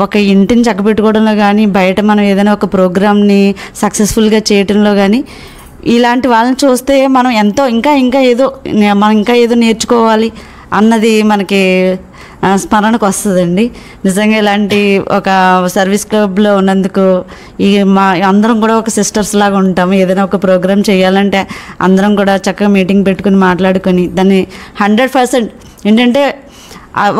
ఒక ఇంటిని చక్కబెట్టుకోవడంలో కానీ, బయట మనం ఏదైనా ఒక ప్రోగ్రామ్ని సక్సెస్ఫుల్గా చేయడంలో కానీ ఇలాంటి వాళ్ళని చూస్తే మనం ఎంతో ఇంకా ఏదో నేర్చుకోవాలి అన్నది మనకి స్మరణకు వస్తుందండి. నిజంగా ఇలాంటి ఒక సర్వీస్ క్లబ్లో ఉన్నందుకు మా అందరం కూడా ఒక సిస్టర్స్ లాగా ఉంటాము. ఏదైనా ఒక ప్రోగ్రామ్ చేయాలంటే అందరం కూడా చక్కగా మీటింగ్ పెట్టుకుని మాట్లాడుకొని దాన్ని 100% ఏంటంటే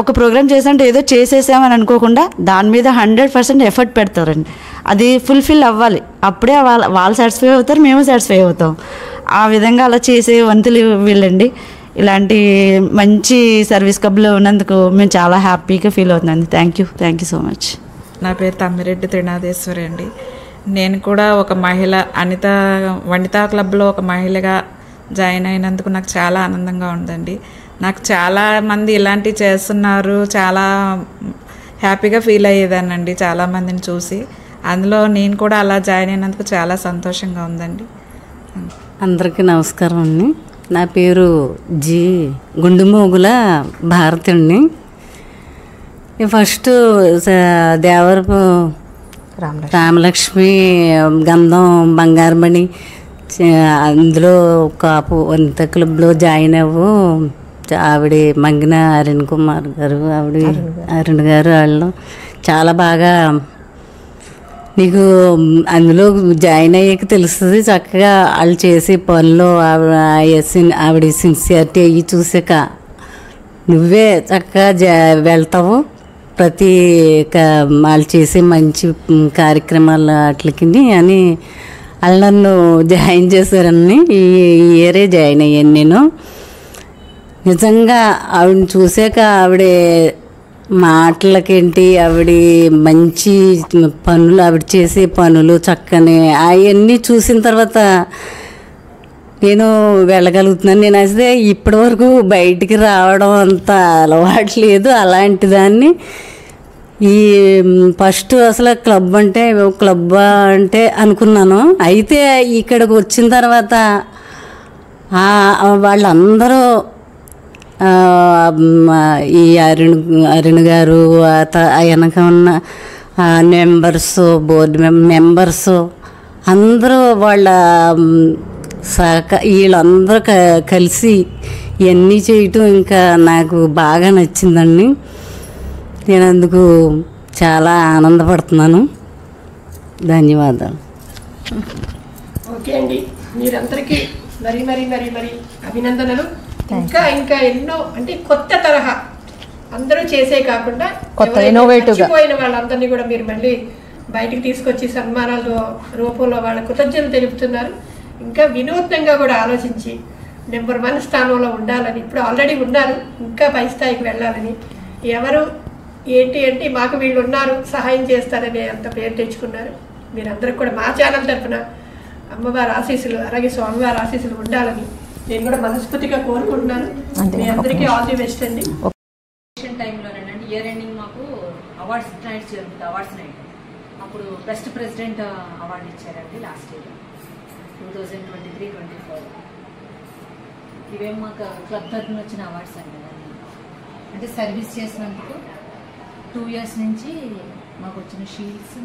ఒక ప్రోగ్రామ్ చేసామంటే ఏదో చేసేసామని అనుకోకుండా దాని మీద 100% ఎఫర్ట్ పెడతారండి. అది ఫుల్ఫిల్ అవ్వాలి, అప్పుడే వాళ్ళు సాటిస్ఫై అవుతారు, మేము సాటిస్ఫై అవుతాం. ఆ విధంగా అలా చేసే వంతులు వీళ్ళండి. ఇలాంటి మంచి సర్వీస్ క్లబ్లో ఉన్నందుకు మేము చాలా హ్యాపీగా ఫీల్ అవుతున్నాం. Thank you so much. నా పేరు తమ్మిరెడ్డి త్రినాథేశ్వరి అండి. నేను కూడా ఒక మహిళ వనితా క్లబ్లో ఒక మహిళగా జాయిన్ అయినందుకు నాకు చాలా ఆనందంగా ఉందండి. నాకు చాలామంది ఇలాంటివి చేస్తున్నారు, చాలా హ్యాపీగా ఫీల్ అయ్యేదానండి చాలామందిని చూసి. అందులో నేను కూడా అలా జాయిన్ అయినందుకు చాలా సంతోషంగా ఉందండి. అందరికీ నమస్కారం అండి. నా పేరు జి గుండుమోగుల భారతి అండి. ఫస్ట్ దేవరపు రామలక్ష్మి గంధం బంగారమణి అందులో కాపు వంత క్లబ్లో జాయిన్ అవ్వు. ఆవిడ మంగిన అరుణ్ కుమార్ గారు, ఆవిడ అరుణ్ గారు, వాళ్ళు చాలా బాగా నీకు అందులో జాయిన్ అయ్యాక తెలుస్తుంది చక్కగా వాళ్ళు చేసే పనులు ఆవిడ సిన్సియారిటీ అయ్యి చూసాక నువ్వే చక్కగా వెళ్తావు. ప్రతి వాళ్ళు చేసే మంచి కార్యక్రమాలు వాటికి అని వాళ్ళు నన్ను జాయిన్ చేశారని ఈ ఇయరే జాయిన్ అయ్యాను నేను. నిజంగా ఆవిడని చూసాక ఆవిడ మాటలకేంటి, ఆవిడ మంచి పనులు, ఆవిడ చేసే పనులు చక్కని అవన్నీ చూసిన తర్వాత నేను వెళ్ళగలుగుతున్నాను. నేను అయితే ఇప్పటివరకు బయటికి రావడం అంత అలవాటు లేదు. అలాంటి దాన్ని ఈ ఫస్ట్ అసలు క్లబ్ అంటే అనుకున్నాను. అయితే ఇక్కడికి వచ్చిన తర్వాత వాళ్ళందరూ ఈ అరుణ్ గారు వెనక ఉన్న మెంబర్స్, బోర్డు మెంబర్స్ అందరూ వాళ్ళ వీళ్ళందరూ కలిసి ఇవన్నీ చేయటం ఇంకా నాకు బాగా నచ్చిందండి. నేను అందుకు చాలా ఆనందపడుతున్నాను. ధన్యవాదాలు. ఓకే అండి, మీరందరికీ మరీ మరీ మరీ మరీ అభినందనలు. ఇంకా ఇంకా ఎన్నో అంటే కొత్త తరహా అందరూ చేసే కాకుండా మర్చిపోయిన వాళ్ళందరినీ కూడా మీరు మళ్ళీ బయటికి తీసుకొచ్చి సన్మానాల రూపంలో వాళ్ళ కృతజ్ఞతలు తెలుపుతున్నారు. ఇంకా వినూత్నంగా కూడా ఆలోచించి నెంబర్ 1 స్థానంలో ఉండాలని, ఇప్పుడు ఆల్రెడీ ఉన్నారు, ఇంకా పై స్థాయికి వెళ్ళాలని, ఎవరు ఏంటి అంటే మాకు వీళ్ళు ఉన్నారు సహాయం చేస్తారనే అంత పేరు తెచ్చుకున్నారు. మీరందరికి కూడా మా ఛానల్ తరఫున అమ్మవారి ఆశీస్సులు అలాగే స్వామివారి ఆశీస్సులు ఉండాలని నేను కూడా మనస్ఫూర్తిగా కోరుకుంటున్నాను. మీ అందరికీ ఆల్ ది బెస్ట్ అండి. టైంలోనేనండి ఇయర్ ఎండింగ్ మాకు అవార్డ్స్ నైట్స్ జరుగుతుంది. అవార్డ్స్ నైట్ అప్పుడు బెస్ట్ ప్రెసిడెంట్ అవార్డు ఇచ్చారండి లాస్ట్ ఇయర్ 2023-24. ఇవేం మాకు క్లబ్ తరఫున వచ్చిన అవార్డ్స్ అండి. అంటే సర్వీస్ చేసినందుకు 2 years నుంచి మాకు వచ్చిన షీల్డ్స్,